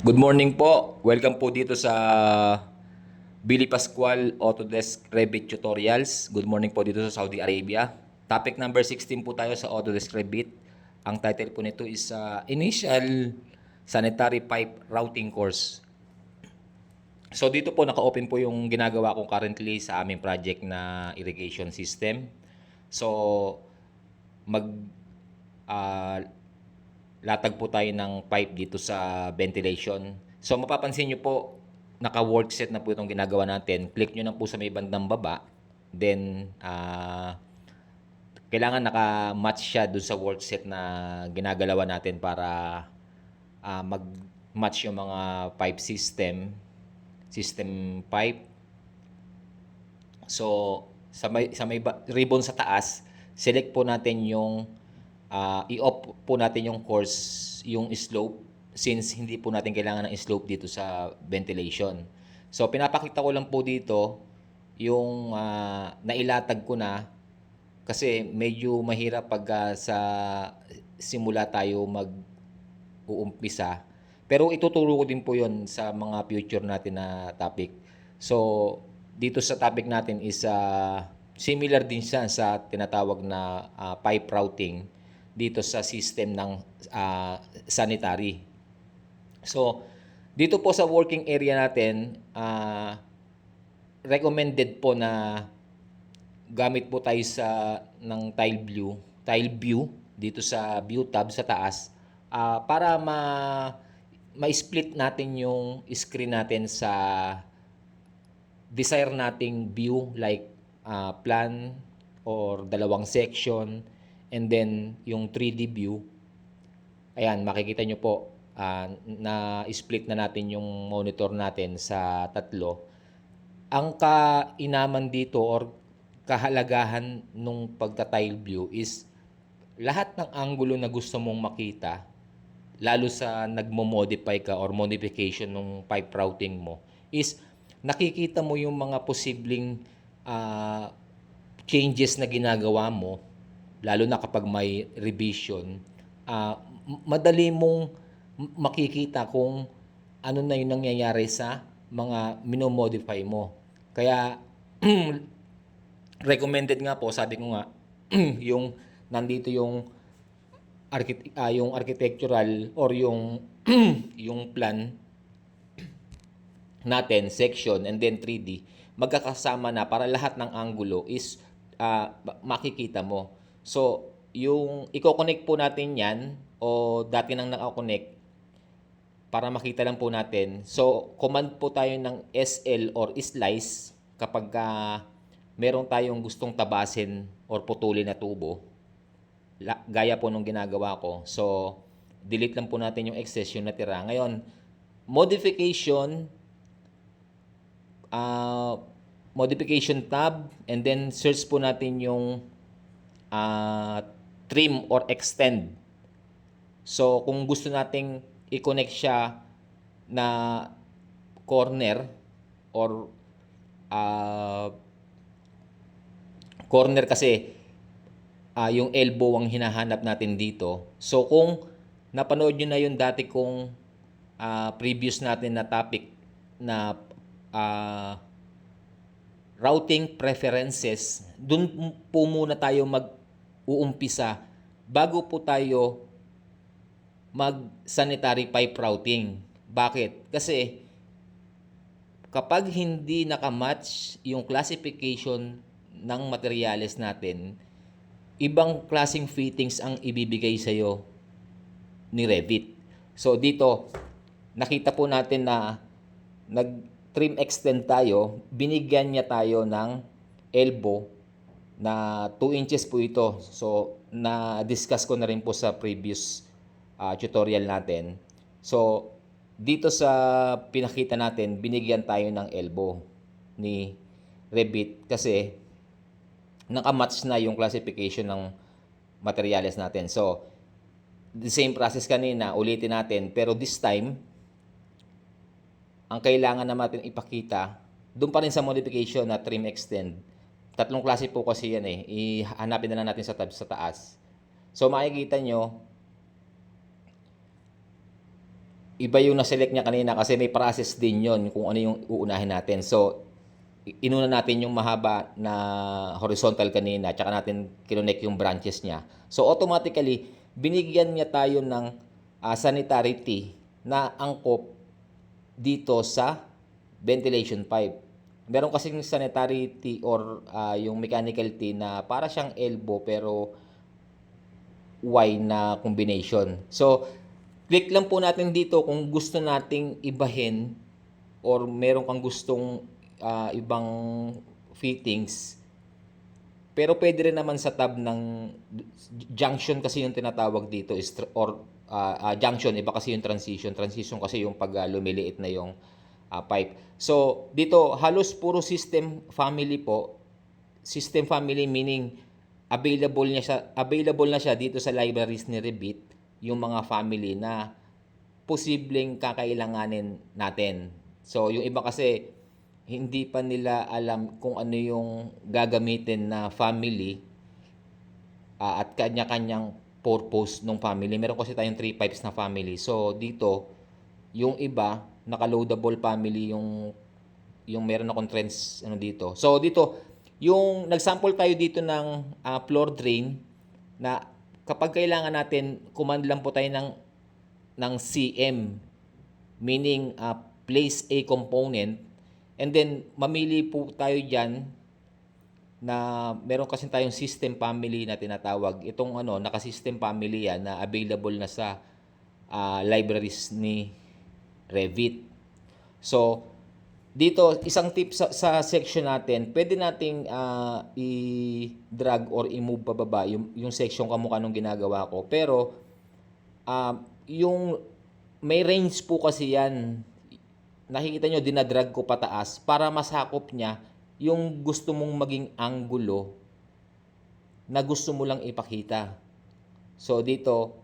Good morning po. Welcome po dito sa Billy Pascual Autodesk Revit Tutorials. Good morning po dito sa Saudi Arabia. Topic number 16 po tayo sa Autodesk Revit. Ang title po nito is Initial Sanitary Pipe Routing Course. So dito po naka-open po yung ginagawa ko currently sa aming project na irrigation system. So mag ah, latag po tayo ng pipe dito sa ventilation. So mapapansin nyo po, naka-work set na po itong ginagawa natin. Click nyo na po sa may bandang baba. Then, kailangan naka-match siya doon sa work set na ginagalawa natin para mag-match yung mga pipe system pipe. So, sa may ribbon sa taas, select po natin yung i-off po natin yung course, yung slope, since hindi po natin kailangan ng slope dito sa ventilation. So, pinapakita ko lang po dito yung nailatag ko na kasi medyo mahirap pag sa simula tayo mag-uumpisa. Pero ituturo ko din po yon sa mga future natin na topic. So, dito sa topic natin is similar din siya sa tinatawag na pipe routing dito sa system ng sanitary. So, dito po sa working area natin, recommended po na gamit po tayo ng tile view dito sa view tab sa taas para ma-split natin yung screen natin sa desire nating view like plan or dalawang section and then yung 3D view. Ayan, makikita nyo po na split na natin yung monitor natin sa tatlo. Ang kainaman dito or kahalagahan nung pagta-tile view is lahat ng angulo na gusto mong makita, lalo sa nagmo-modify ka or modification ng pipe routing mo, is nakikita mo yung mga posibleng changes na ginagawa mo, lalo na kapag may revision, madali mong makikita kung ano na yung nangyayari sa mga minomodify mo. Kaya recommended nga po, sabi ko nga, yung nandito yung architectural or yung yung plan natin, section, and then 3D, magkakasama na para lahat ng angulo is makikita mo. So, yung i-connect po natin yan, o dati nang naka-connect, para makita lang po natin. So, command po tayo ng SL or slice kapag meron tayong gustong tabasin or putulin na tubo. Gaya po nung ginagawa ko. So, delete lang po natin yung excess, yung natira. Ngayon, modification, modification tab, and then search po natin yung trim or extend. So, kung gusto nating i-connect siya na corner or corner kasi yung elbow ang hinahanap natin dito. So, kung napanood nyo na yung dati kong previous natin na topic na routing preferences, dun po muna tayo mag-uumpisa bago po tayo mag-sanitary pipe routing. Bakit? Kasi kapag hindi nakamatch yung classification ng materyales natin, ibang klaseng fittings ang ibibigay sa'yo ni Revit. So dito, nakita po natin na nag-trim extend tayo, binigyan niya tayo ng elbow na 2 inches po ito. So, na-discuss ko na rin po sa previous tutorial natin. So, dito sa pinakita natin, binigyan tayo ng elbow ni Revit kasi nakamatch na yung classification ng materials natin. So, the same process kanina, ulitin natin. Pero this time, ang kailangan natin ipakita, doon pa rin sa modification na trim extend. Tatlong klase po kasi yan eh. Ihanapin na lang natin sa tab sa taas. So, makikita nyo, iba yung na-select niya kanina kasi may process din yon kung ano yung uunahin natin. So, inuna natin yung mahaba na horizontal kanina, tsaka natin kinonect yung branches niya. So, automatically, binigyan niya tayo ng sanitary T na angkop dito sa ventilation pipe. Meron kasing sanitary T or yung mechanical T na para siyang elbow pero Y na combination. So, click lang po natin dito kung gusto nating ibahin or meron kang gustong ibang fittings. Pero pwede rin naman sa tab ng junction kasi yung tinatawag dito is or junction, iba kasi yung transition. Transition kasi yung pag lumiliit na yung pipe. So, dito halos puro system family po. System family meaning available na siya dito sa libraries ni Revit yung mga family na posibleng kakailanganin natin. So, yung iba kasi hindi pa nila alam kung ano yung gagamitin na family at kanya-kanyang purpose ng family. Meron kasi tayong 3 pipes na family. So, dito, yung iba, naka-loadable family yung meron akong trends dito. So, dito, yung nag-sample tayo dito ng floor drain na kapag kailangan natin, command lang po tayo ng CM, meaning place a component, and then mamili po tayo dyan na meron kasi tayong system family na tinatawag. Itong naka-system family yan na available na sa libraries ni Revit. So, dito, isang tip sa section natin, pwede nating i-drag or i-move pababa yung section kamukha nung ginagawa ko. Pero, yung may range po kasi yan. Nakikita nyo, dinadrag ko pataas para masakop niya yung gusto mong maging anggulo na gusto mo lang ipakita. So, dito,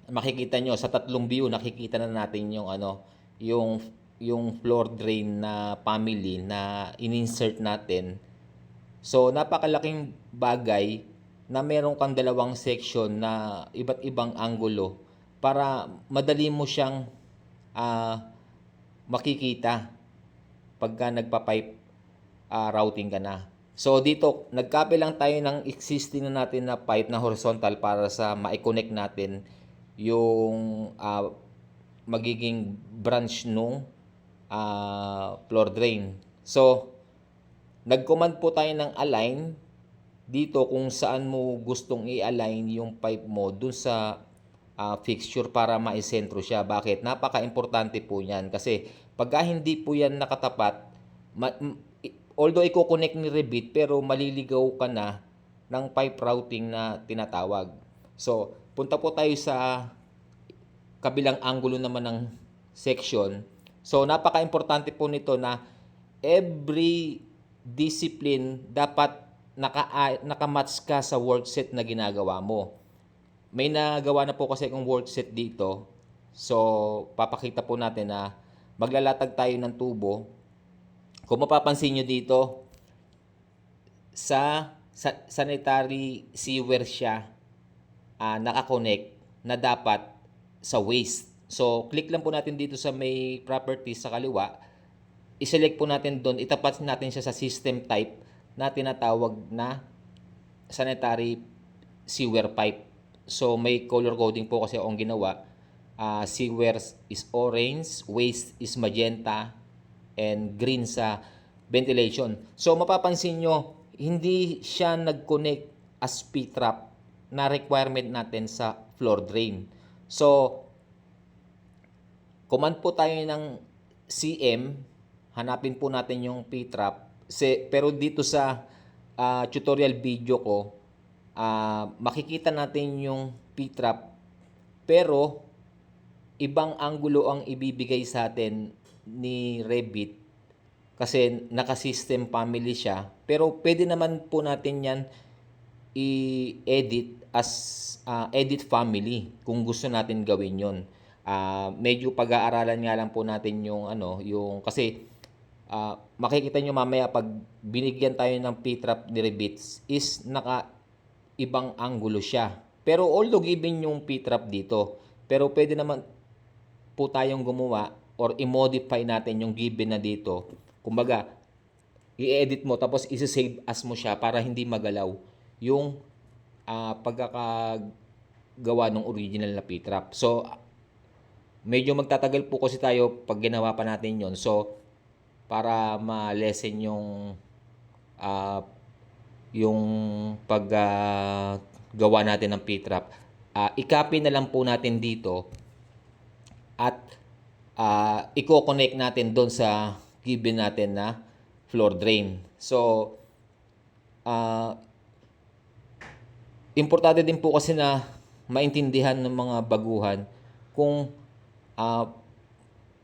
makikita nyo, sa tatlong view, nakikita na natin yung floor drain na family na in-insert natin. So, napakalaking bagay na meron kang dalawang section na iba't ibang anggulo para madali mo siyang makikita pagka nagpa-pipe routing ka na. So, dito, nag-copy lang tayo ng existing na natin na pipe na horizontal para sa ma-connect natin yung magiging branch nung floor drain. So, nag-command po tayo ng align dito kung saan mo gustong i-align yung pipe mo dun sa fixture para maisentro siya. Bakit? Napaka-importante po yan kasi pagka hindi po yan nakatapat, although i-connect ni Revit pero maliligaw ka na ng pipe routing na tinatawag. So, punta po tayo sa kabilang angulo naman ng section. So, napaka-importante po nito na every discipline dapat nakamatch ka sa workset na ginagawa mo. May nagawa na po kasi akong workset dito. So, papakita po natin na maglalatag tayo ng tubo. Kung mapapansin nyo dito, sa sanitary sewer siya nakakonect na dapat sa waste. So, click lang po natin dito sa may properties sa kaliwa. I-select po natin doon, itapat natin siya sa system type na tinatawag na sanitary sewer pipe. So, may color coding po kasi akong ginawa. Sewer is orange, waste is magenta, and green sa ventilation. So, mapapansin nyo, hindi siya nag-connect as P-trap na requirement natin sa floor drain. So, command po tayo ng CM, hanapin po natin yung P-trap. Pero dito sa tutorial video ko, makikita natin yung P-trap, pero ibang anggulo ang ibibigay sa atin ni Revit kasi naka-system family siya. Pero pwede naman po natin yan i-edit as edit family kung gusto natin gawin yon. Medyo pag-aaralan nga lang po natin yung kasi makikita nyo mamaya pag binigyan tayo ng P-trap ni Revit is naka ibang anggulo siya. Pero although given yung P-trap dito, pero pwede naman po tayong gumawa or i-modify natin yung given na dito. Kumbaga, i-edit mo tapos isi-save as mo siya para hindi magalaw yung pagkakagawa ng original na P-trap. So, medyo magtatagal po kasi tayo pag ginawa pa natin yon. So, para ma-lessen yung paggawa natin ng P-trap, i-copy na lang po natin dito at i-connect natin doon sa given natin na floor drain. So, importante din po kasi na maintindihan ng mga baguhan kung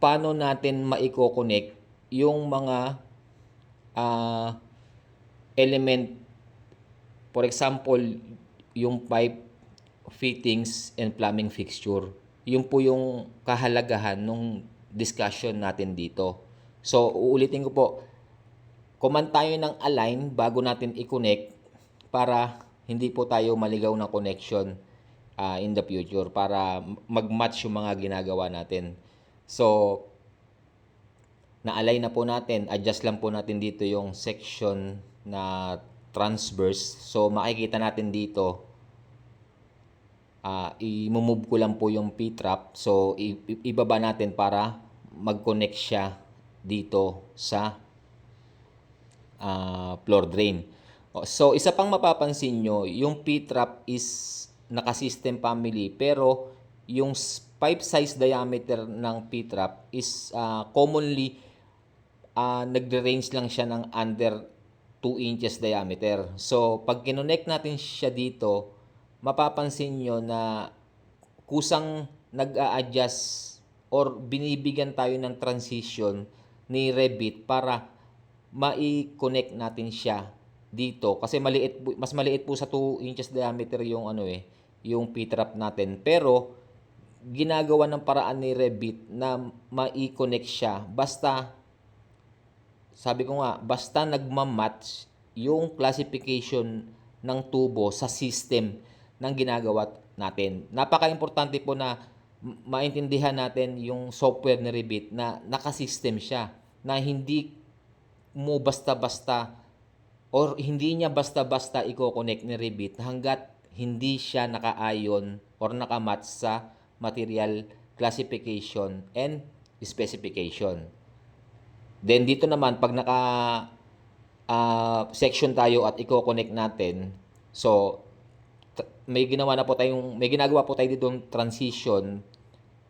paano natin maiko-connect yung mga element. For example, yung pipe fittings and plumbing fixture. Yun po yung kahalagahan ng discussion natin dito. So, uulitin ko po, command tayo ng align bago natin i-connect para hindi po tayo maligaw ng connection in the future, para mag-match yung mga ginagawa natin. So, na-align na po natin, adjust lang po natin dito yung section na transverse. So, makikita natin dito, i-move ko lang po yung P-trap. So, ibaba natin para mag-connect siya dito sa floor drain. So, isa pang mapapansin nyo, yung P-trap is naka-system family, pero yung pipe size diameter ng P-trap is commonly nagre-range lang siya ng under 2 inches diameter. So, pag kinonect natin siya dito, mapapansin nyo na kusang nag-a-adjust or binibigyan tayo ng transition ni Revit para mai-connect natin siya dito. Kasi mas maliit po sa 2 inches diameter yung yung P-trap natin. Pero ginagawa ng paraan ni Revit na mai-connect siya basta, sabi ko nga, basta nagmamatch yung classification ng tubo sa system ng ginagawa natin. Napaka-importante po na maintindihan natin yung software ni Revit na nakasystem siya, na hindi mo basta-basta or hindi niya basta-basta i-connect ni Revit hanggat hindi siya nakaayon or nakamatch sa material classification and specification. Then dito naman, pag naka section tayo at i-connect natin, so may ginagawa po tayo dito ng transition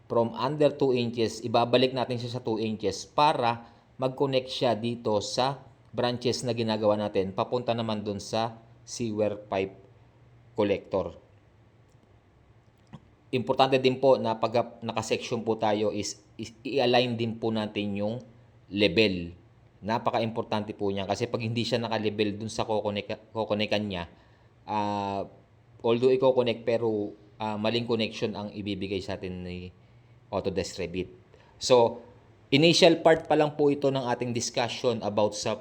from under 2 inches, ibabalik natin siya sa 2 inches para mag-connect siya dito sa branches na ginagawa natin, papunta naman dun sa sewer pipe collector. Importante din po na pag naka-section po tayo is i-align din po natin yung level. Napaka-importante po niya kasi pag hindi siya naka-level dun sa kukonekan niya, although i-connect pero maling connection ang ibibigay sa atin ni Autodesk Revit. So, initial part pa lang po ito ng ating discussion about sa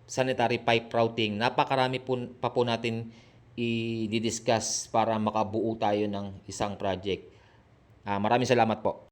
sanitary pipe routing. Napakarami pa po natin i-discuss para makabuo tayo ng isang project. Maraming salamat po.